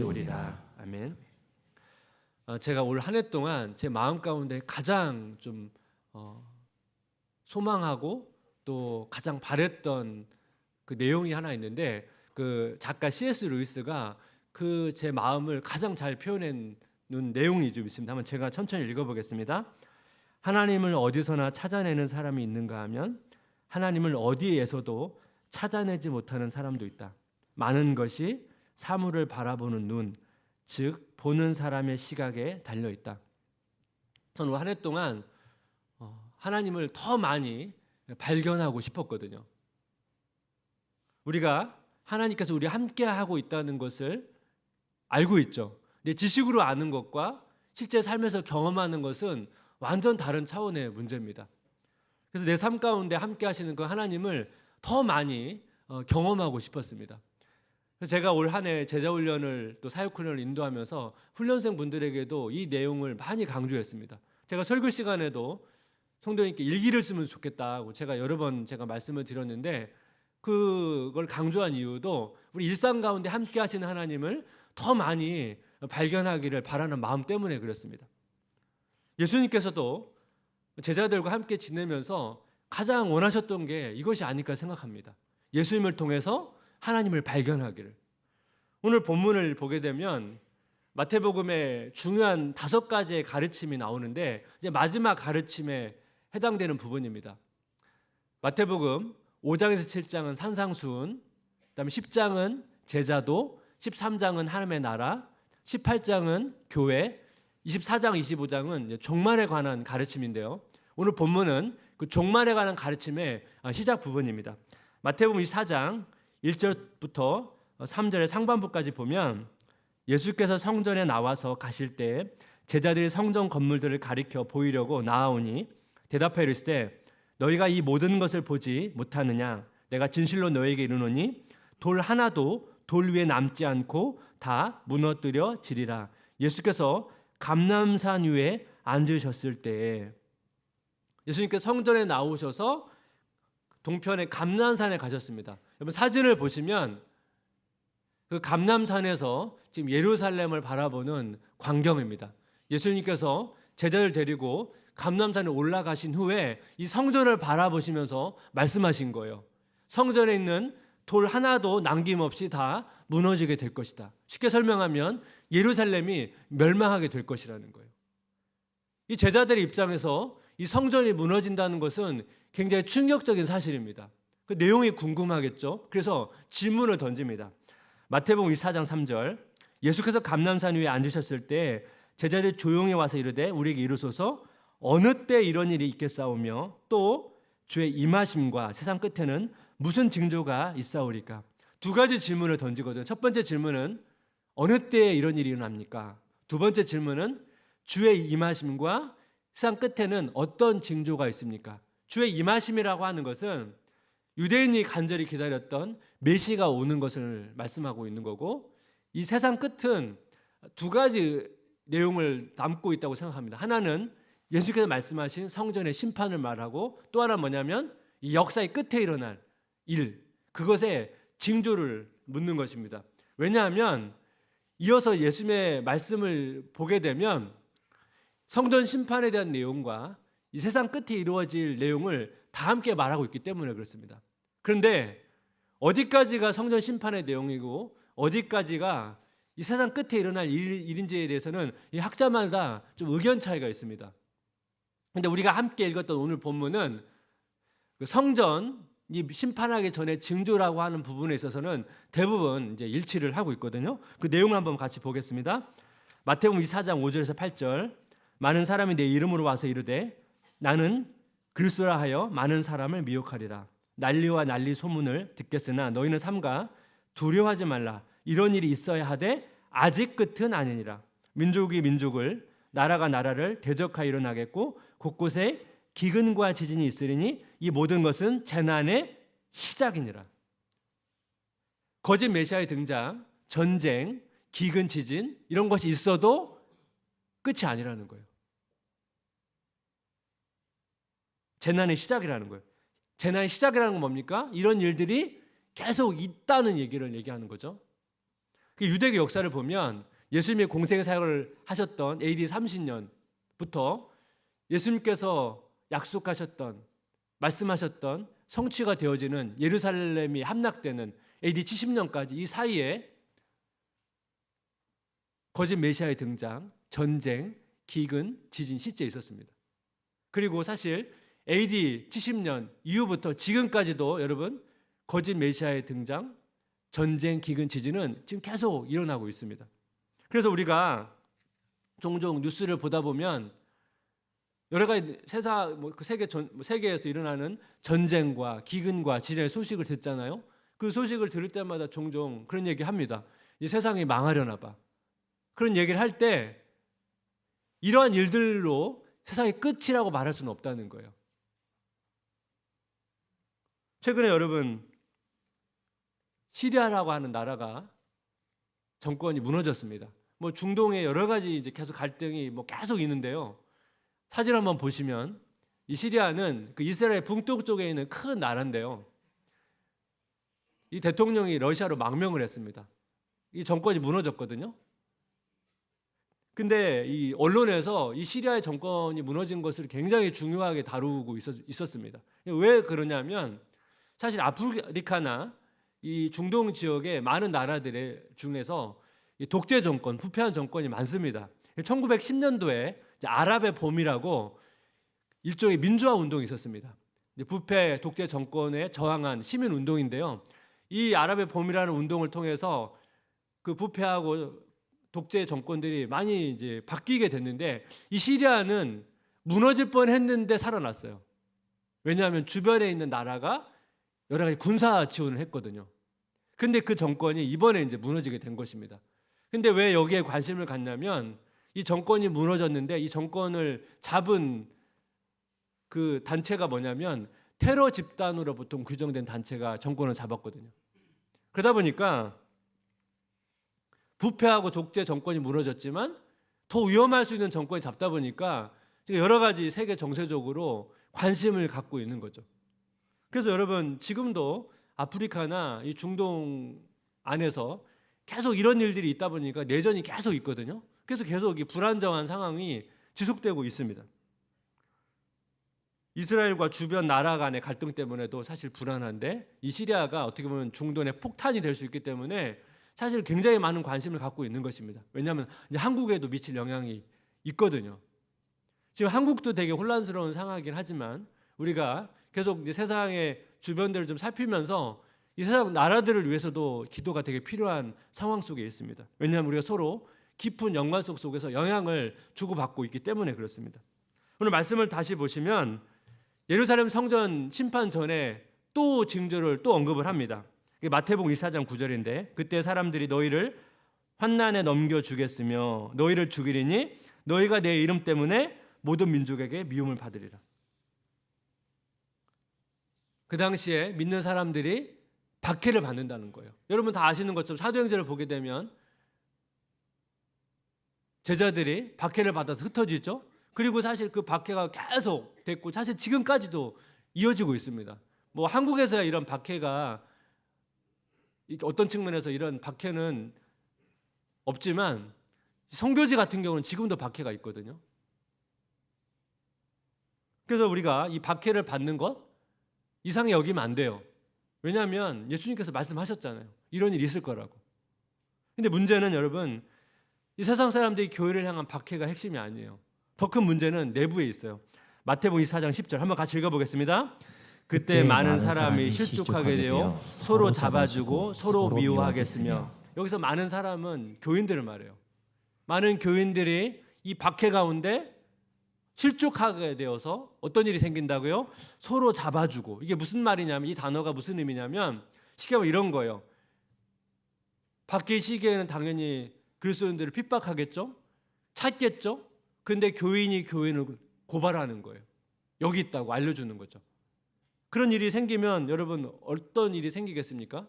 오리라. 아멘. 제가 올 한 해 동안 제 마음 가운데 가장 좀 소망하고 또 가장 바랬던 그 내용이 하나 있는데, 그 작가 C.S. 루이스가 그 제 마음을 가장 잘 표현해 놓은 내용이 좀 있습니다. 한번 제가 천천히 읽어보겠습니다. 하나님을 어디서나 찾아내는 사람이 있는가 하면 하나님을 어디에서도 찾아내지 못하는 사람도 있다. 많은 것이 사물을 바라보는 눈, 즉 보는 사람의 시각에 달려 있다. 저는 한 해 동안 하나님을 더 많이 발견하고 싶었거든요. 우리가 하나님께서 우리 함께 하고 있다는 것을 알고 있죠. 근데 지식으로 아는 것과 실제 삶에서 경험하는 것은 완전 다른 차원의 문제입니다. 그래서 내 삶 가운데 함께 하시는 그 하나님을 더 많이 경험하고 싶었습니다. 그래서 제가 올 한 해 제자훈련을 또 사역훈련을 인도하면서 훈련생 분들에게도 이 내용을 많이 강조했습니다. 제가 설교 시간에도 성도님께 일기를 쓰면 좋겠다고 제가 여러 번 말씀을 드렸는데, 그걸 강조한 이유도 우리 일상 가운데 함께 하시는 하나님을 더 많이 발견하기를 바라는 마음 때문에 그렇습니다. 예수님께서도 제자들과 함께 지내면서 가장 원하셨던 게 이것이 아닐까 생각합니다. 예수님을 통해서 하나님을 발견하기를. 오늘 본문을 보게 되면 마태복음에 중요한 5가지의 가르침이 나오는데, 이제 마지막 가르침에 해당되는 부분입니다. 마태복음 5장에서 7장은 산상수훈, 그다음에 10장은 제자도, 13장은 하나님의 나라, 18장은 교회, 24장, 25장은 종말에 관한 가르침인데요. 오늘 본문은 그 종말에 관한 가르침의 시작 부분입니다. 마태복음 24장 1절부터 3절의 상반부까지 보면, 예수께서 성전에 나와서 가실 때 제자들이 성전 건물들을 가리켜 보이려고 나아오니 대답하여 이르시되 너희가 이 모든 것을 보지 못하느냐? 내가 진실로 너희에게 이르노니 돌 하나도 돌 위에 남지 않고 다 무너뜨려지리라. 예수께서 감람산 위에 앉으셨을 때, 예수님께서 성전에 나오셔서 동편의 감람산에 가셨습니다. 여러분 사진을 보시면 그 감람산에서 지금 예루살렘을 바라보는 광경입니다. 예수님께서 제자들 데리고 감람산에 올라가신 후에 이 성전을 바라보시면서 말씀하신 거예요. 성전에 있는 돌 하나도 남김없이 다 무너지게 될 것이다. 쉽게 설명하면 예루살렘이 멸망하게 될 것이라는 거예요. 이 제자들의 입장에서 이 성전이 무너진다는 것은 굉장히 충격적인 사실입니다. 그 내용이 궁금하겠죠. 그래서 질문을 던집니다. 마태복음 24장 3절, 예수께서 감람산 위에 앉으셨을 때 제자들이 조용히 와서 이르되 우리에게 이르소서 어느 때 이런 일이 있겠사오며 또 주의 임하심과 세상 끝에는 무슨 징조가 있사오리까? 2가지 질문을 던지거든요. 첫 번째 질문은 어느 때에 이런 일이 일어납니까? 두 번째 질문은 주의 임하심과 세상 끝에는 어떤 징조가 있습니까? 주의 임하심이라고 하는 것은 유대인이 간절히 기다렸던 메시가 오는 것을 말씀하고 있는 거고, 이 세상 끝은 2가지 내용을 담고 있다고 생각합니다. 하나는 예수께서 말씀하신 성전의 심판을 말하고, 또 하나는 뭐냐면 이 역사의 끝에 일어날 일, 그것의 징조를 묻는 것입니다. 왜냐하면 이어서 예수님의 말씀을 보게 되면 성전 심판에 대한 내용과 이 세상 끝에 이루어질 내용을 다 함께 말하고 있기 때문에 그렇습니다. 그런데 어디까지가 성전 심판의 내용이고 어디까지가 이 세상 끝에 일어날 일인지에 대해서는 이 학자마다 좀 의견 차이가 있습니다. 그런데 우리가 함께 읽었던 오늘 본문은 그 성전이 심판하기 전에 징조라고 하는 부분에 있어서는 대부분 이제 일치를 하고 있거든요. 그 내용을 한번 같이 보겠습니다. 마태복음 24장 5절에서 8절, 많은 사람이 내 이름으로 와서 이르되 나는 그리스도라 하여 많은 사람을 미혹하리라. 난리와 난리 소문을 듣겠으나 너희는 삼가 두려워하지 말라. 이런 일이 있어야 하되 아직 끝은 아니니라. 민족이 민족을, 나라가 나라를 대적하여 일어나겠고 곳곳에 기근과 지진이 있으리니 이 모든 것은 재난의 시작이니라. 거짓 메시아의 등장, 전쟁, 기근, 지진 이런 것이 있어도 끝이 아니라는 거예요. 재난의 시작이라는 거예요. 재난의 시작이라는 건 뭡니까? 이런 일들이 계속 있다는 얘기를 얘기하는 거죠. 그 유대교 역사를 보면 예수님의 공생 사역을 하셨던 AD 30년부터 예수님께서 약속하셨던, 말씀하셨던 성취가 되어지는 예루살렘이 함락되는 AD 70년까지 이 사이에 거짓 메시아의 등장, 전쟁, 기근, 지진, 시제 있었습니다. 그리고 사실 AD 70년 이후부터 지금까지도 여러분 거짓 메시아의 등장, 전쟁, 기근, 지진은 지금 계속 일어나고 있습니다. 그래서 우리가 종종 뉴스를 보다 보면 여러 가지 세계에서 일어나는 전쟁과 기근과 지진의 소식을 듣잖아요. 그 소식을 들을 때마다 종종 그런 얘기 합니다. 이 세상이 망하려나 봐. 그런 얘기를 할 때 이러한 일들로 세상의 끝이라고 말할 수는 없다는 거예요. 최근에 여러분 시리아라고 하는 나라가 정권이 무너졌습니다. 뭐 중동에 여러 가지 이제 계속 갈등이 계속 있는데요. 사진 한번 보시면 이 시리아는 그 이스라엘 북동쪽에 있는 큰 나라인데요. 이 대통령이 러시아로 망명을 했습니다. 이 정권이 무너졌거든요. 근데 이 언론에서 이 시리아의 정권이 무너진 것을 굉장히 중요하게 다루고 있었습니다. 왜 그러냐면 사실 아프리카나 이 중동 지역의 많은 나라들 중에서 이 독재 정권, 부패한 정권이 많습니다. 1910년도에 아랍의 봄이라고 일종의 민주화 운동이 있었습니다. 부패 독재 정권에 저항한 시민 운동인데요. 이 아랍의 봄이라는 운동을 통해서 그 부패하고 독재 정권들이 많이 이제 바뀌게 됐는데 이 시리아는 무너질 뻔했는데 살아났어요. 왜냐하면 주변에 있는 나라가 여러 가지 군사 지원을 했거든요. 근데 그 정권이 이번에 이제 무너지게 된 것입니다. 근데 왜 여기에 관심을 갖냐면 이 정권이 무너졌는데 이 정권을 잡은 그 단체가 뭐냐면 테러 집단으로 보통 규정된 단체가 정권을 잡았거든요. 그러다 보니까 부패하고 독재 정권이 무너졌지만 더 위험할 수 있는 정권이 잡다 보니까 여러 가지 세계 정세적으로 관심을 갖고 있는 거죠. 그래서 여러분 지금도 아프리카나 이 중동 안에서 계속 이런 일들이 있다 보니까 내전이 계속 있거든요. 그래서 계속 이 불안정한 상황이 지속되고 있습니다. 이스라엘과 주변 나라 간의 갈등 때문에도 사실 불안한데 이 시리아가 어떻게 보면 중동의 폭탄이 될 수 있기 때문에 사실 굉장히 많은 관심을 갖고 있는 것입니다. 왜냐하면 이제 한국에도 미칠 영향이 있거든요. 지금 한국도 되게 혼란스러운 상황이긴 하지만 우리가 계속 이제 세상의 주변들을 좀 살피면서 이 세상 나라들을 위해서도 기도가 되게 필요한 상황 속에 있습니다. 왜냐하면 우리가 서로 깊은 연관성 속에서 영향을 주고받고 있기 때문에 그렇습니다. 오늘 말씀을 다시 보시면 예루살렘 성전 심판 전에 또 징조를 또 언급을 합니다. 마태복음 24장 9절인데 그때 사람들이 너희를 환난에 넘겨주겠으며 너희를 죽이리니 너희가 내 이름 때문에 모든 민족에게 미움을 받으리라. 그 당시에 믿는 사람들이 박해를 받는다는 거예요. 여러분 다 아시는 것처럼 사도행전을 보게 되면 제자들이 박해를 받아서 흩어지죠. 그리고 사실 그 박해가 계속 됐고 사실 지금까지도 이어지고 있습니다. 뭐 한국에서야 이런 박해가 어떤 측면에서 이런 박해는 없지만 선교지 같은 경우는 지금도 박해가 있거든요. 그래서 우리가 이 박해를 받는 것 이상히 여기면 안 돼요. 왜냐하면 예수님께서 말씀하셨잖아요. 이런 일이 있을 거라고. 근데 문제는 여러분 이 세상 사람들이 교회를 향한 박해가 핵심이 아니에요. 더 큰 문제는 내부에 있어요. 마태복음 24장 10절 한번 같이 읽어보겠습니다. 그때 많은 사람이 실족하게 되어 서로 잡아주고 서로 미워하겠으며 여기서 많은 사람은 교인들을 말해요. 많은 교인들이 이 박해 가운데 실족하게 되어서 어떤 일이 생긴다고요? 서로 잡아주고. 이게 무슨 말이냐면 이 단어가 무슨 의미냐면 쉽게 말하면 이런 거예요. 박해 시기에는 당연히 그리스도인들을 핍박하겠죠? 찾겠죠? 근데 교인이 교인을 고발하는 거예요. 여기 있다고 알려주는 거죠. 그런 일이 생기면 여러분 어떤 일이 생기겠습니까?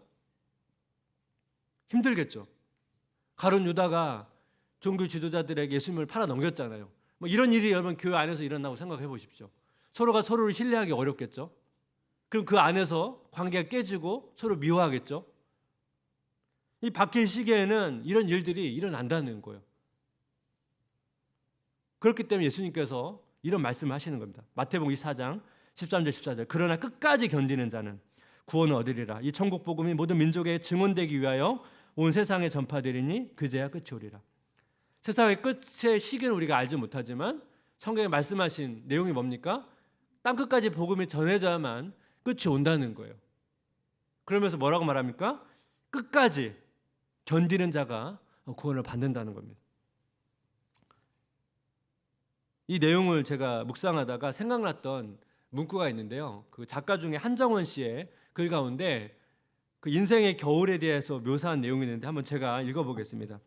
힘들겠죠. 가룟 유다가 종교 지도자들에게 예수님을 팔아 넘겼잖아요. 뭐 이런 일이 여러분 교회 안에서 일어나고 생각해 보십시오. 서로가 서로를 신뢰하기 어렵겠죠. 그럼 그 안에서 관계가 깨지고 서로 미워하겠죠. 이 바뀔 시기에는 이런 일들이 일어난다는 거예요. 그렇기 때문에 예수님께서 이런 말씀을 하시는 겁니다. 마태복음 24장 13절 14절. 그러나 끝까지 견디는 자는 구원을 얻으리라. 이 천국 복음이 모든 민족에 증언되기 위하여 온 세상에 전파되리니 그제야 끝이 오리라. 세상의 끝의 시기는 우리가 알지 못하지만 성경에 말씀하신 내용이 뭡니까? 땅 끝까지 복음이 전해져야만 끝이 온다는 거예요. 그러면서 뭐라고 말합니까? 끝까지 견디는 자가 구원을 받는다는 겁니다. 이 내용을 제가 묵상하다가 생각났던 문구가 있는데요. 그 작가 중에 한정원 씨의 글 가운데 그 인생의 겨울에 대해서 묘사한 내용이 있는데 한번 제가 읽어보겠습니다.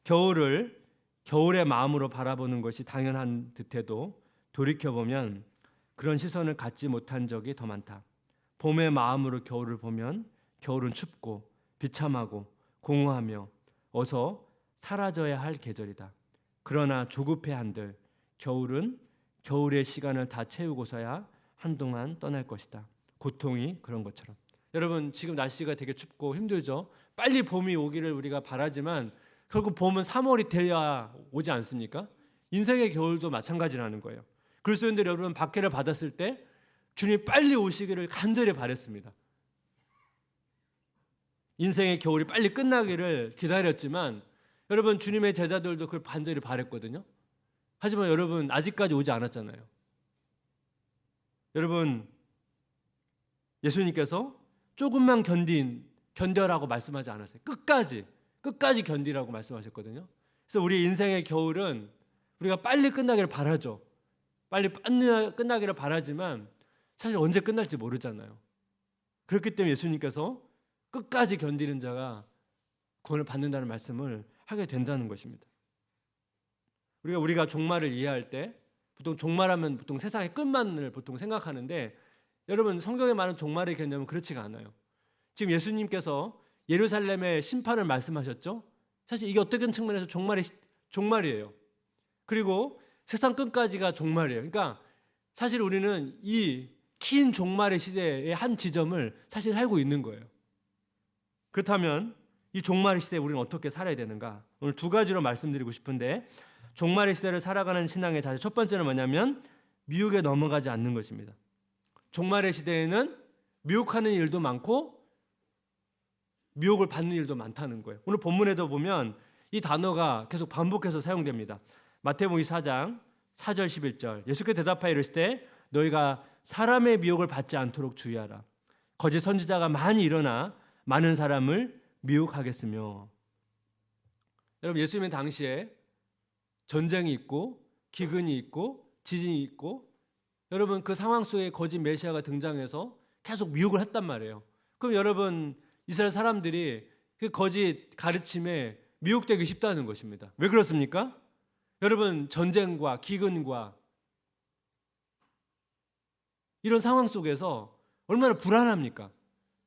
겨울을 겨울의 마음으로 바라보는 것이 당연한 듯해도 돌이켜보면 그런 시선을 갖지 못한 적이 더 많다. 봄의 마음으로 겨울을 보면 겨울은 춥고 비참하고 공허하며 어서 사라져야 할 계절이다. 그러나 조급해 한들 겨울은 겨울의 시간을 다 채우고서야 한동안 떠날 것이다. 고통이 그런 것처럼. 여러분 지금 날씨가 되게 춥고 힘들죠. 빨리 봄이 오기를 우리가 바라지만 결국 봄은 3월이 돼야 오지 않습니까? 인생의 겨울도 마찬가지라는 거예요. 그리스도인들 여러분 박해를 받았을 때 주님 빨리 오시기를 간절히 바랬습니다. 인생의 겨울이 빨리 끝나기를 기다렸지만 여러분 주님의 제자들도 그걸 간절히 바랬거든요. 하지만 여러분 아직까지 오지 않았잖아요. 여러분 예수님께서 조금만 견뎌라고 말씀하지 않았어요. 끝까지 견디라고 말씀하셨거든요. 그래서 우리 인생의 겨울은 우리가 빨리 끝나기를 바라죠. 빨리 끝나기를 바라지만 사실 언제 끝날지 모르잖아요. 그렇기 때문에 예수님께서 끝까지 견디는 자가 구원을 받는다는 말씀을 하게 된다는 것입니다. 우리가 종말을 이해할 때 보통 종말하면 보통 세상의 끝만을 보통 생각하는데 여러분 성경에 말하는 종말의 개념은 그렇지가 않아요. 지금 예수님께서 예루살렘의 심판을 말씀하셨죠. 사실 이게 어떤 측면에서 종말이에요. 그리고 세상 끝까지가 종말이에요. 그러니까 사실 우리는 이 긴 종말의 시대의 한 지점을 사실 살고 있는 거예요. 그렇다면 이 종말의 시대에 우리는 어떻게 살아야 되는가? 오늘 두 가지로 말씀드리고 싶은데 종말의 시대를 살아가는 신앙의 자세 첫 번째는 뭐냐면 미혹에 넘어가지 않는 것입니다. 종말의 시대에는 미혹하는 일도 많고 미혹을 받는 일도 많다는 거예요. 오늘 본문에도 보면 이 단어가 계속 반복해서 사용됩니다. 마태복음 4장 4절 11절 예수께서 대답하여 이르시되 너희가 사람의 미혹을 받지 않도록 주의하라. 거짓 선지자가 많이 일어나 많은 사람을 미혹하겠으며. 여러분 예수님의 당시에 전쟁이 있고 기근이 있고 지진이 있고 여러분 그 상황 속에 거짓 메시아가 등장해서 계속 미혹을 했단 말이에요. 그럼 여러분 이스라엘 사람들이 그 거짓 가르침에 미혹되기 쉽다는 것입니다. 왜 그렇습니까? 여러분 전쟁과 기근과 이런 상황 속에서 얼마나 불안합니까?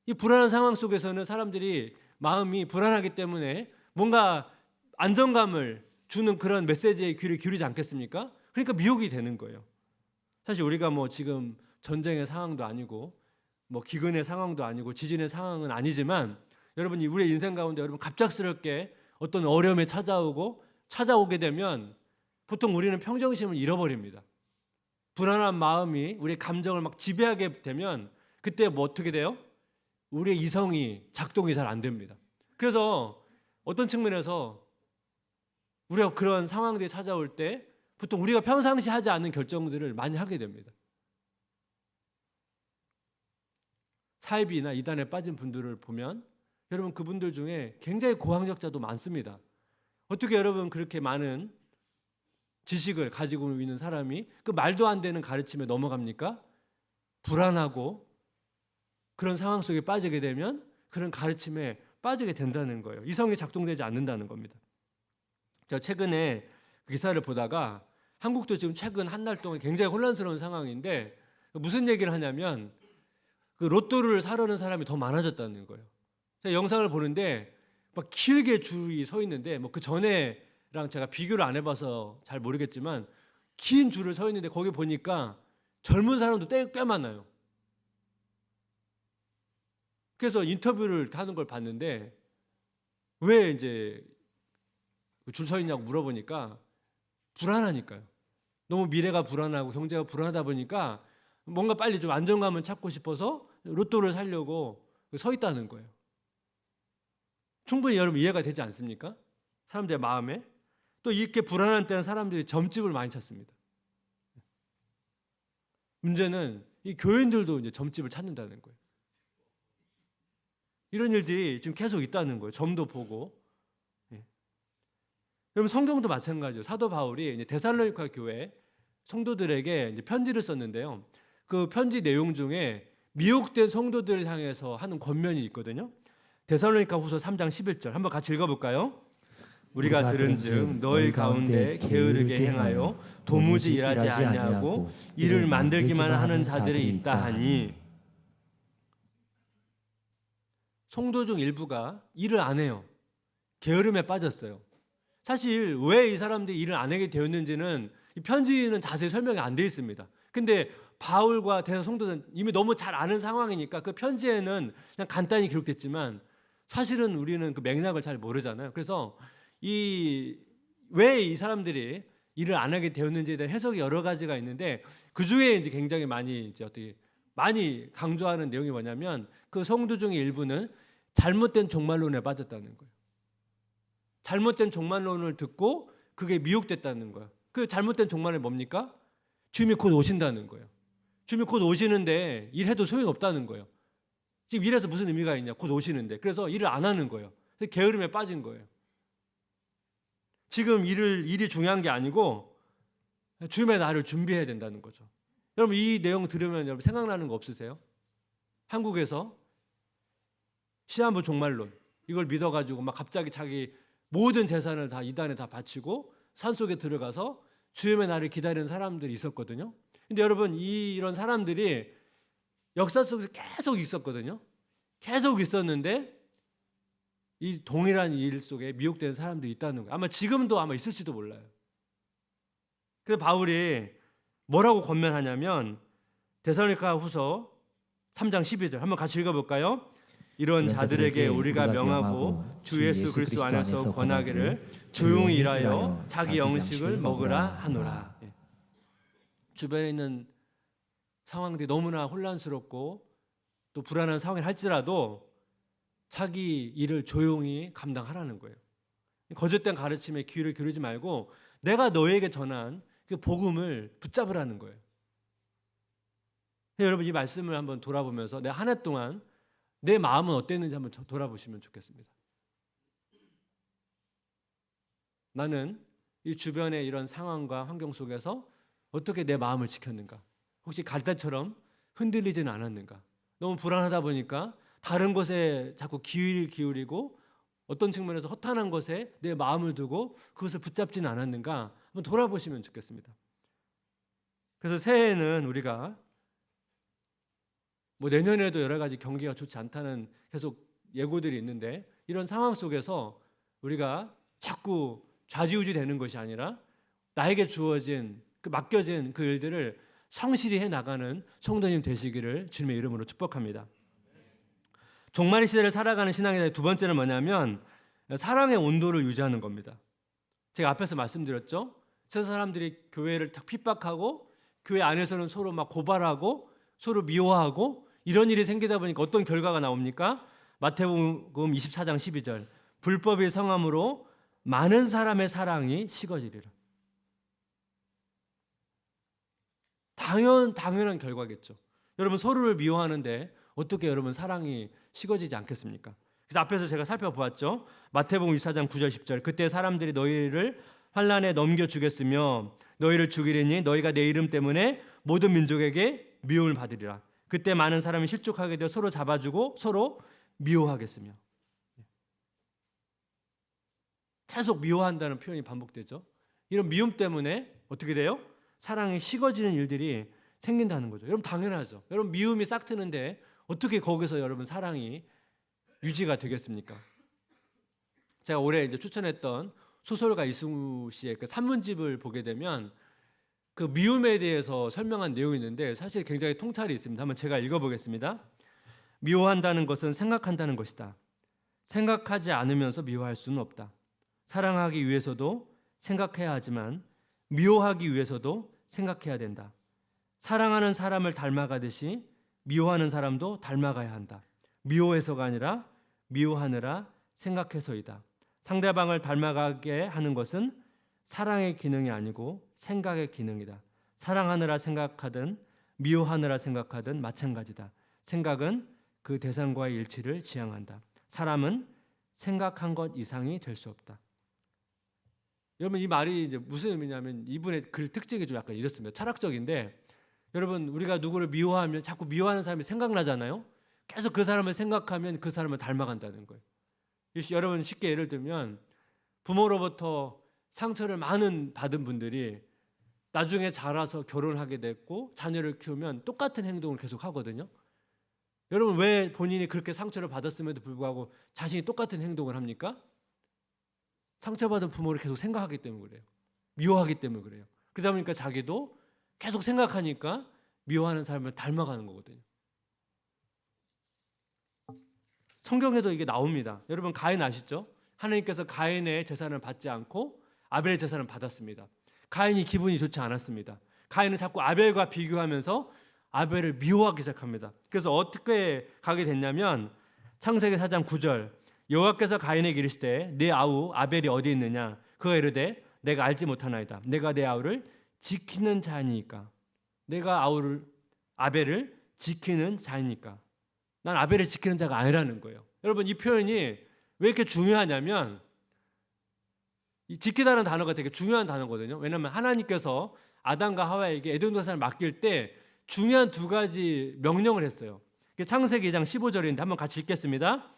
이 불안한 상황 속에서는 사람들이 마음이 불안하기 때문에 뭔가 안정감을 주는 그런 메시지에 귀를 기울이지 않겠습니까? 그러니까 미혹이 되는 거예요. 사실 우리가 뭐 지금 전쟁의 상황도 아니고 뭐 기근의 상황도 아니고 지진의 상황은 아니지만 여러분 우리의 인생 가운데 여러분 갑작스럽게 어떤 어려움이 찾아오게 되면 보통 우리는 평정심을 잃어버립니다. 불안한 마음이 우리의 감정을 막 지배하게 되면 그때 뭐 어떻게 돼요? 우리의 이성이 작동이 잘 안 됩니다. 그래서 어떤 측면에서 우리가 그런 상황들이 찾아올 때 보통 우리가 평상시 하지 않는 결정들을 많이 하게 됩니다. 사이비나 이단에 빠진 분들을 보면 여러분 그분들 중에 굉장히 고학력자도 많습니다. 어떻게 여러분 그렇게 많은 지식을 가지고 있는 사람이 그 말도 안 되는 가르침에 넘어갑니까? 불안하고 그런 상황 속에 빠지게 되면 그런 가르침에 빠지게 된다는 거예요. 이성이 작동되지 않는다는 겁니다. 제가 최근에 그 기사를 보다가 한국도 지금 최근 한 달 동안 굉장히 혼란스러운 상황인데 무슨 얘기를 하냐면 그 로또를 사려는 사람이 더 많아졌다는 거예요. 제가 영상을 보는데 막 길게 줄이 서 있는데 뭐 그 전에랑 제가 비교를 안 해봐서 잘 모르겠지만 긴 줄을 서 있는데 거기 보니까 젊은 사람도 꽤 많아요. 그래서 인터뷰를 하는 걸 봤는데 왜 이제 줄 서 있냐고 물어보니까 불안하니까요. 너무 미래가 불안하고 경제가 불안하다 보니까 뭔가 빨리 좀 안정감을 찾고 싶어서 로또를 사려고 서 있다는 거예요. 충분히 여러분 이해가 되지 않습니까? 사람들의 마음에. 또 이렇게 불안한 때는 사람들이 점집을 많이 찾습니다. 문제는 이 교인들도 이제 점집을 찾는다는 거예요. 이런 일들이 지금 계속 있다는 거예요. 점도 보고. 여러분 성경도 마찬가지예요. 사도 바울이 이제 데살로니가 교회 성도들에게 이제 편지를 썼는데요. 그 편지 내용 중에 미혹된 성도들을 향해서 하는 권면이 있거든요. 데살로니가 후서 3장 11절 한번 같이 읽어볼까요? 우리가 들은즉 너희 가운데 게으르게 행하여 도무지 일하지 아니하고 일을 만들기만 하는 자들이 있다 하니. 성도 중 일부가 일을 안 해요. 게으름에 빠졌어요. 사실 왜 이 사람들이 일을 안 하게 되었는지는 이 편지는 자세히 설명이 안 되어 있습니다. 근데 바울과 대사 성도는 이미 너무 잘 아는 상황이니까 그 편지에는 그냥 간단히 기록됐지만 사실은 우리는 그 맥락을 잘 모르잖아요. 그래서 왜 이 사람들이 일을 안 하게 되었는지에 대한 해석이 여러 가지가 있는데 그 중에 이제 굉장히 많이 강조하는 내용이 뭐냐면 그 성도 중의 일부는 잘못된 종말론에 빠졌다는 거예요. 잘못된 종말론을 듣고 그게 미혹됐다는 거예요. 그 잘못된 종말이 뭡니까? 주님이 곧 오신다는 거예요. 주님이 곧 오시는데 일해도 소용이 없다는 거예요. 지금 일해서 무슨 의미가 있냐? 곧 오시는데. 그래서 일을 안 하는 거예요. 게으름에 빠진 거예요. 지금 일이 중요한 게 아니고 주님의 날을 준비해야 된다는 거죠. 여러분 이 내용 들으면 여러분 생각나는 거 없으세요? 한국에서 시한부 종말론 이걸 믿어가지고 막 갑자기 자기 모든 재산을 다 이단에 다 바치고 산속에 들어가서 주님의 날을 기다리는 사람들이 있었거든요. 근데 여러분 이런 사람들이 역사 속에서 계속 있었거든요. 계속 있었는데 이 동일한 일 속에 미혹되는 사람들이 있다는 거예요. 아마 지금도 아마 있을지도 몰라요. 그래서 바울이 뭐라고 권면하냐면 데살로니가 후서 3장 12절 한번 같이 읽어볼까요? 이런 자들에게 우리가 명하고 주 예수 그리스도 안에서 권하기를 조용히 일하여 자기 영식을 먹으라 하노라. 주변에 있는 상황들이 너무나 혼란스럽고 또 불안한 상황이 할지라도 자기 일을 조용히 감당하라는 거예요. 거짓된 가르침에 귀를 기울이지 말고 내가 너에게 전한 그 복음을 붙잡으라는 거예요. 여러분 이 말씀을 한번 돌아보면서 내 한 해 동안 내 마음은 어땠는지 한번 돌아보시면 좋겠습니다. 나는 이 주변의 이런 상황과 환경 속에서 어떻게 내 마음을 지켰는가? 혹시 갈대처럼 흔들리지는 않았는가? 너무 불안하다 보니까 다른 것에 자꾸 귀를 기울이고 어떤 측면에서 허탄한 것에 내 마음을 두고 그것을 붙잡지는 않았는가? 한번 돌아보시면 좋겠습니다. 그래서 새해에는 우리가 내년에도 여러 가지 경기가 좋지 않다는 계속 예고들이 있는데 이런 상황 속에서 우리가 자꾸 좌지우지 되는 것이 아니라 나에게 주어진 맡겨진 그 일들을 성실히 해나가는 성도님 되시기를 주님의 이름으로 축복합니다. 종말의 시대를 살아가는 신앙의 두 번째는 뭐냐면 사랑의 온도를 유지하는 겁니다. 제가 앞에서 말씀드렸죠. 세상 사람들이 교회를 딱 핍박하고 교회 안에서는 서로 막 고발하고 서로 미워하고 이런 일이 생기다 보니까 어떤 결과가 나옵니까? 마태복음 24장 12절 불법이 성함으로 많은 사람의 사랑이 식어지리라. 당연한 결과겠죠. 여러분 서로를 미워하는데 어떻게 여러분 사랑이 식어지지 않겠습니까? 그래서 앞에서 제가 살펴보았죠. 마태복음 24장 9절 10절 그때 사람들이 너희를 환난에 넘겨주겠으며 너희를 죽이리니 너희가 내 이름 때문에 모든 민족에게 미움을 받으리라. 그때 많은 사람이 실족하게 되어 서로 잡아주고 서로 미워하겠으며. 계속 미워한다는 표현이 반복되죠. 이런 미움 때문에 어떻게 돼요? 사랑이 식어지는 일들이 생긴다는 거죠. 여러분 당연하죠. 여러분 미움이 싹 트는데 어떻게 거기서 여러분 사랑이 유지가 되겠습니까? 제가 올해 이제 추천했던 소설가 이승우 씨의 그 산문집을 보게 되면 그 미움에 대해서 설명한 내용이 있는데 사실 굉장히 통찰이 있습니다. 한번 제가 읽어보겠습니다. 미워한다는 것은 생각한다는 것이다. 생각하지 않으면서 미워할 수는 없다. 사랑하기 위해서도 생각해야 하지만 미워하기 위해서도 생각해야 된다. 사랑하는 사람을 닮아가듯이 미워하는 사람도 닮아가야 한다. 미워해서가 아니라 미워하느라 생각해서이다. 상대방을 닮아가게 하는 것은 사랑의 기능이 아니고 생각의 기능이다. 사랑하느라 생각하든 미워하느라 생각하든 마찬가지다. 생각은 그 대상과의 일치를 지향한다. 사람은 생각한 것 이상이 될 수 없다. 여러분, 이 말이 이제 무슨 의미냐면 이분의 글 특징이 좀 약간 이렇습니다. 철학적인데, 여러분, 우리가 누구를 미워하면 자꾸 미워하는 사람이 생각나잖아요. 계속 그 사람을 생각하면 그 사람을 닮아간다는 거예요. 여러분, 쉽게 예를 들면 부모로부터 상처를 많은 받은 분들이 나중에 자라서 결혼하게 됐고 자녀를 키우면 똑같은 행동을 계속 하거든요. 여러분, 왜 본인이 그렇게 상처를 받았음에도 불구하고 자신이 똑같은 행동을 합니까? 상처받은 부모를 계속 생각하기 때문에 그래요. 미워하기 때문에 그래요. 그러다 보니까 자기도 계속 생각하니까 미워하는 사람을 닮아가는 거거든요. 성경에도 이게 나옵니다. 여러분, 가인 아시죠? 하나님께서 가인의 재산을 받지 않고 아벨의 재산을 받았습니다. 가인이 기분이 좋지 않았습니다. 가인은 자꾸 아벨과 비교하면서 아벨을 미워하기 시작합니다. 그래서 어떻게 가게 됐냐면 창세기 4장 9절, 여호와께서 가인에게 이르시되 네 아우 아벨이 어디 있느냐? 그가 이르되 내가 알지 못하나이다. 내가 내 아우를 지키는 자니까. 내가 아벨을 지키는 자니까. 난 아벨을 지키는 자가 아니라는 거예요. 여러분, 이 표현이 왜 이렇게 중요하냐면 이 지키다는 단어가 되게 중요한 단어거든요. 왜냐하면 하나님께서 아담과 하와에게 에덴 동산을 맡길 때 중요한 두 가지 명령을 했어요. 창세기 2장 15절인데 한번 같이 읽겠습니다.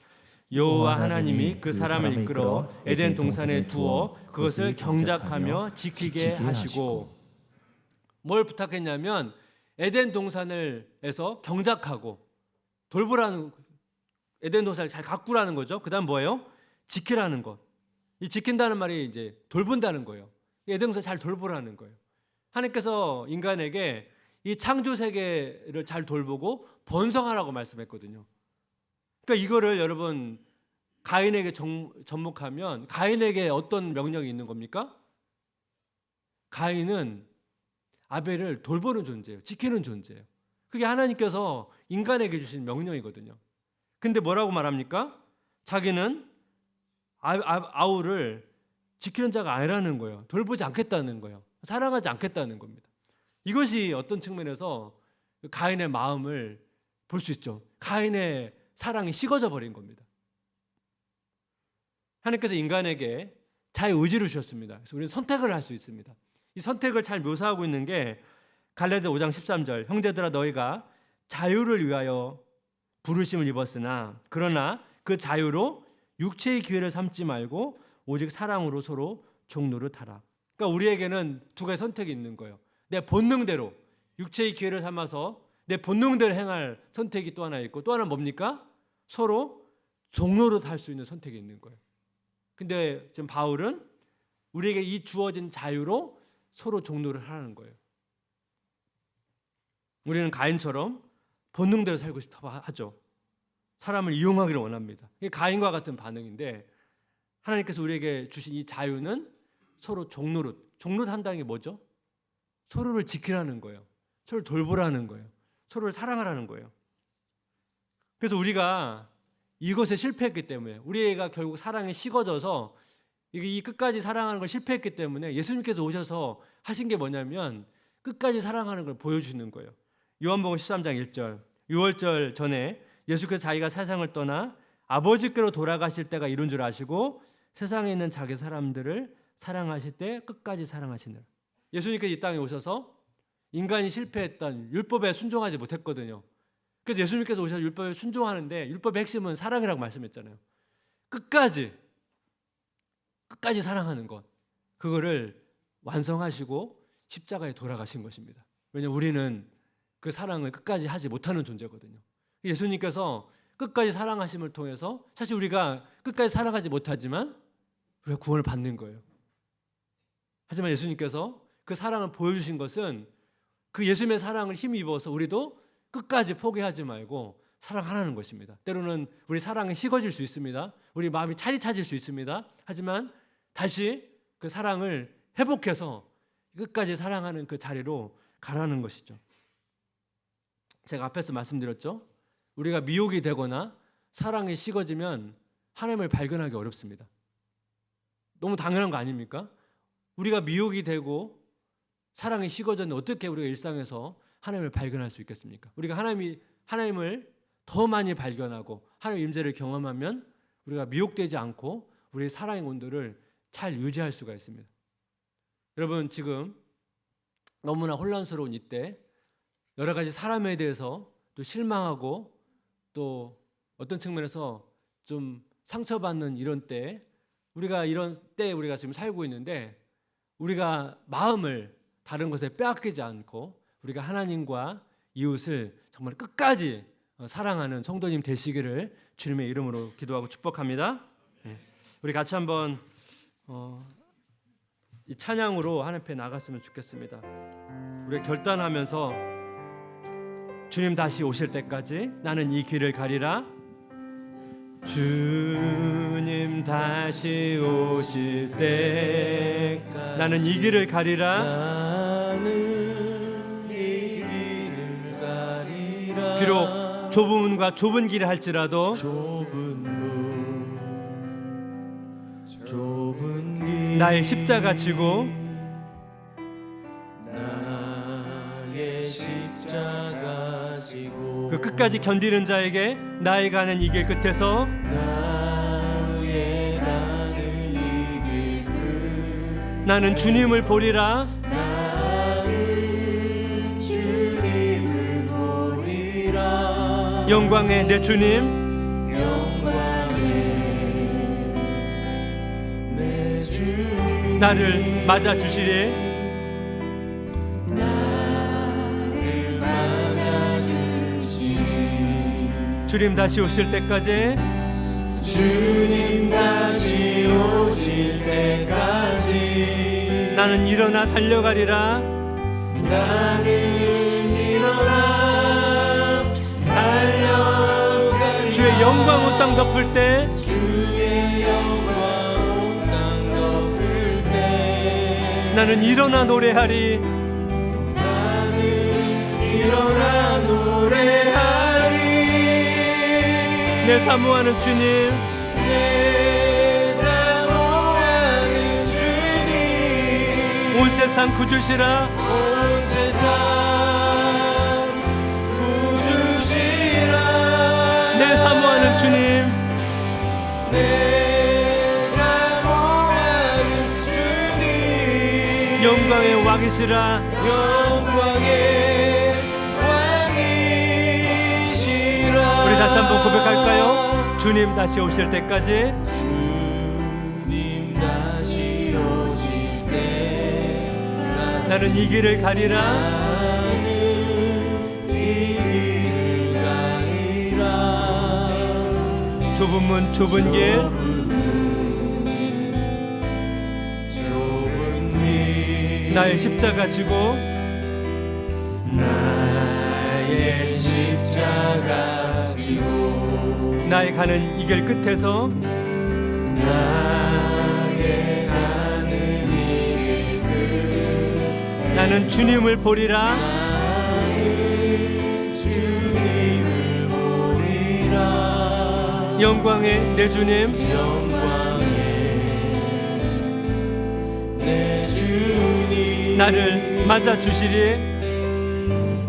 여호와 하나님이 그 사람을 이끌어 에덴 동산에 두어 그것을 경작하며 지키게 하시고, 뭘 부탁했냐면 에덴 동산을에서 경작하고 돌보라는, 에덴 동산을 잘 가꾸라는 거죠. 그다음 뭐예요? 지키라는 것. 이 지킨다는 말이 이제 돌본다는 거예요. 에덴 동산을 잘 돌보라는 거예요. 하나님께서 인간에게 이 창조 세계를 잘 돌보고 번성하라고 말씀했거든요. 그러니까 이거를 여러분 가인에게 접목하면 가인에게 어떤 명령이 있는 겁니까? 가인은 아벨을 돌보는 존재예요. 지키는 존재예요. 그게 하나님께서 인간에게 주신 명령이거든요. 근데 뭐라고 말합니까? 자기는 아우를 지키는 자가 아니라는 거예요. 돌보지 않겠다는 거예요. 사랑하지 않겠다는 겁니다. 이것이 어떤 측면에서 가인의 마음을 볼 수 있죠. 가인의 사랑이 식어져 버린 겁니다. 하나님께서 인간에게 자유의지를 주셨습니다. 그래서 우리는 선택을 할 수 있습니다. 이 선택을 잘 묘사하고 있는 게 갈라디아 5장 13절, 형제들아 너희가 자유를 위하여 부르심을 입었으나 그러나 그 자유로 육체의 기회를 삼지 말고 오직 사랑으로 서로 종노릇하라. 그러니까 우리에게는 두 가지 선택이 있는 거예요. 내 본능대로 육체의 기회를 삼아서 내 본능대로 행할 선택이 또 하나 있고, 또 하나는 뭡니까? 서로 종노릇할 수 있는 선택이 있는 거예요. 근데 지금 바울은 우리에게 이 주어진 자유로 서로 종노릇을 하라는 거예요. 우리는 가인처럼 본능대로 살고 싶어 하죠. 사람을 이용하기를 원합니다. 이게 가인과 같은 반응인데, 하나님께서 우리에게 주신 이 자유는 서로 종노릇한다는 게 뭐죠? 서로를 지키라는 거예요. 서로를 돌보라는 거예요. 서로를 사랑하라는 거예요. 그래서 우리가 이것에 실패했기 때문에, 우리가 결국 사랑이 식어져서 이 끝까지 사랑하는 걸 실패했기 때문에 예수님께서 오셔서 하신 게 뭐냐면 끝까지 사랑하는 걸 보여주는 거예요. 요한복음 13장 1절, 6월절 전에 예수께서 자기가 세상을 떠나 아버지께로 돌아가실 때가 이룬 줄 아시고 세상에 있는 자기 사람들을 사랑하실 때 끝까지 사랑하시느라. 예수님께서 이 땅에 오셔서 인간이 실패했던 율법에 순종하지 못했거든요. 그래서 예수님께서 오셔서 율법에 순종하는데 율법의 핵심은 사랑이라고 말씀했잖아요. 끝까지 사랑하는 것, 그거를 완성하시고 십자가에 돌아가신 것입니다. 왜냐하면 우리는 그 사랑을 끝까지 하지 못하는 존재거든요. 예수님께서 끝까지 사랑하심을 통해서 사실 우리가 끝까지 사랑하지 못하지만 우리가 구원을 받는 거예요. 하지만 예수님께서 그 사랑을 보여주신 것은 그 예수님의 사랑을 힘입어서 우리도 끝까지 포기하지 말고 사랑하라는 것입니다. 때로는 우리 사랑이 식어질 수 있습니다. 우리 마음이 차디차질 수 있습니다. 하지만 다시 그 사랑을 회복해서 끝까지 사랑하는 그 자리로 가라는 것이죠. 제가 앞에서 말씀드렸죠. 우리가 미혹이 되거나 사랑이 식어지면 하나님을 발견하기 어렵습니다. 너무 당연한 거 아닙니까? 우리가 미혹이 되고 사랑이 식어졌는데 어떻게 우리가 일상에서 하나님을 발견할 수 있겠습니까? 우리가 하나님을 더 많이 발견하고 하나님의 임재를 경험하면 우리가 미혹되지 않고 우리의 사랑의 온도를 잘 유지할 수가 있습니다. 여러분, 지금 너무나 혼란스러운 이때 여러 가지 사람에 대해서 또 실망하고 또 어떤 측면에서 좀 상처받는 이런 때, 이런 때에 우리가 지금 살고 있는데, 우리가 마음을 다른 것에 빼앗기지 않고 우리가 하나님과 이웃을 정말 끝까지 사랑하는 성도님 되시기를 주님의 이름으로 기도하고 축복합니다. 우리 같이 한번 이 찬양으로 하나님 앞에 나갔으면 좋겠습니다. 우리가 결단하면서 주님 다시 오실 때까지 나는 이 길을 가리라. 주님 다시 오실 때까지 나는 이 길을 가리라. 나는 이 길을 가리라. 비록 좁은 문과 좁은 길을 할지라도 좁은 길 나의 십자가 지고 나의 십자가 지고 그 끝까지 견디는 자에게 나의 가는 이 길 끝에서 나의 가는 이 길 끝 나는 주님을 보리라. 나는 주님을 보리라. 영광의 내 주님, 나를 맞아 주시리. 나를 맞아 주시리. 주님 다시 오실 때까지 주님 다시 오실 때까지 나는 일어나 달려가리라. 나는 일어나 달려가리라. 주의 영광 온 땅 덮을 때 주의 영광 온 땅 덮을 때 나는 일어나 노래하리. 나는 일어나 노래하리. 내 사모하는 주님, 내 사모하는 주님, 온 세상 구주시라. 온 세상 구주시라. 내 사모하는 주님, 내 사모하는 주님, 영광의 왕이시라. 영광의 왕이시라. 우리 다시 한번 고백할까요? 주님 다시 오실 때까지 주님 다시 오실 때까지 나는 이 길을 가리라. 나는 이 길을 가리라. 좁은 문 좁은 길 좁은 길 나의 십자가 지고 나의 십자가 지고 나의 가는 이 길 끝에서 나의 가는 이 길 끝 나는 주님을 보리라. 나는 주님을 보리라. 영광의 내 주님, 영광의 내 주님, 나를 맞아 주시리.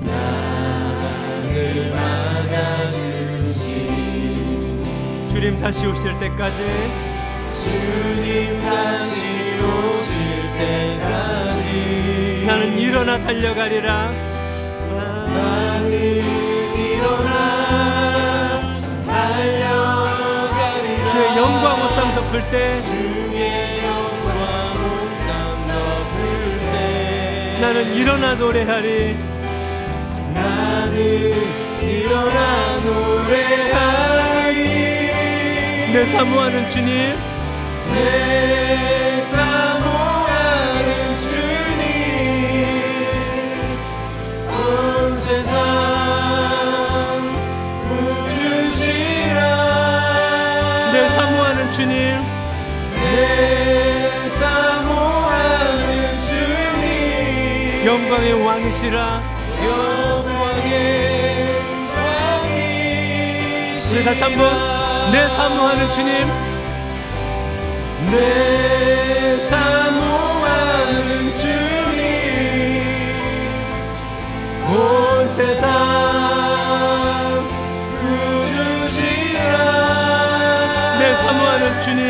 나를 맞아 주시리. 주님 다시 오실 때까지 주님 다시 오실 때까지 나는 일어나 달려가리라. 나는 일어나 달려가리라. 주의 영광 온 땅 덮을 때 주의 영광 온 땅 덮을 때 나는 일어나 노래하리. 나는 일어나 노래하리. 내 사모하는 주님, 내 사모하는 주님, 온 세상 영광의 왕이시라. 영광의 왕이시라. 우리 다시 한번 내 사모하는 주님, 내 사모하는 주님, 온 세상 구주시라. 내 사모하는 주님,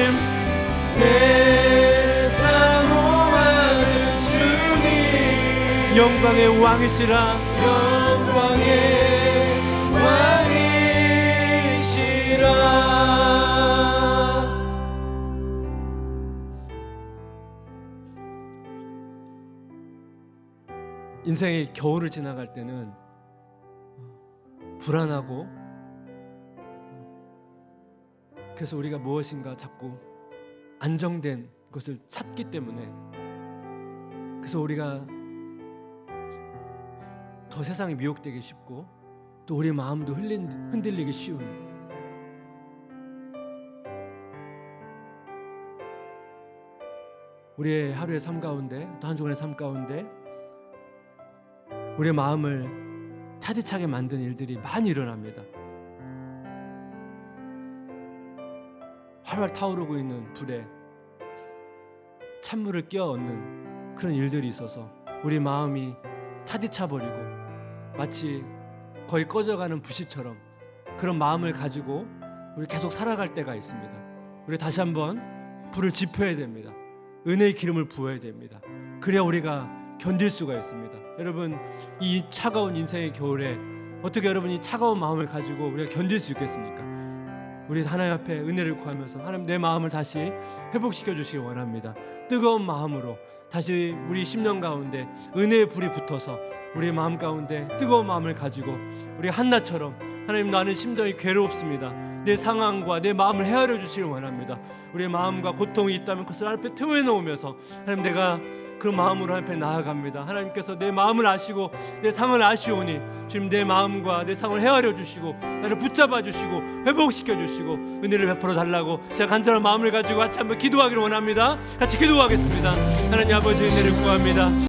내 사모하는 주님, 영광의 왕이시라. 영광의 왕이시라. 인생의 겨울을 지나갈 때는 불안하고, 그래서 우리가 무엇인가 자꾸 안정된 것을 찾기 때문에, 그래서 우리가 더 세상에 미혹되기 쉽고 또 우리 마음도 흔들리기 쉬운, 우리의 하루의 삶 가운데, 또 한 주간의 삶 가운데 우리의 마음을 차디차게 만든 일들이 많이 일어납니다. 활활 타오르고 있는 불에 찬물을 끼워 얻는 그런 일들이 있어서 우리 마음이 차디차버리고 마치 거의 꺼져가는 불씨처럼 그런 마음을 가지고 우리 계속 살아갈 때가 있습니다. 우리 다시 한번 불을 지펴야 됩니다. 은혜의 기름을 부어야 됩니다. 그래야 우리가 견딜 수가 있습니다. 여러분, 이 차가운 인생의 겨울에 어떻게 여러분이 차가운 마음을 가지고 우리가 견딜 수 있겠습니까? 우리 하나님 앞에 은혜를 구하면서 하나님, 내 마음을 다시 회복시켜 주시기 원합니다. 뜨거운 마음으로 다시 우리 심령 가운데 은혜의 불이 붙어서 우리의 마음 가운데 뜨거운 마음을 가지고 우리 한나처럼, 하나님, 나는 심정이 괴롭습니다. 내 상황과 내 마음을 헤아려 주시길 원합니다. 우리의 마음과 고통이 있다면 그것을 하나님 앞에 태워놓으면서, 하나님, 내가 그 마음으로 하나님 앞에 나아갑니다. 하나님께서 내 마음을 아시고 내 상을 아시오니 주님, 내 마음과 내 상을 헤아려 주시고 나를 붙잡아 주시고 회복시켜 주시고 은혜를 베풀어 달라고 제가 간절한 마음을 가지고 같이 한번 기도하기를 원합니다. 같이 기도하겠습니다. 하나님 아버지, 은혜를 구합니다.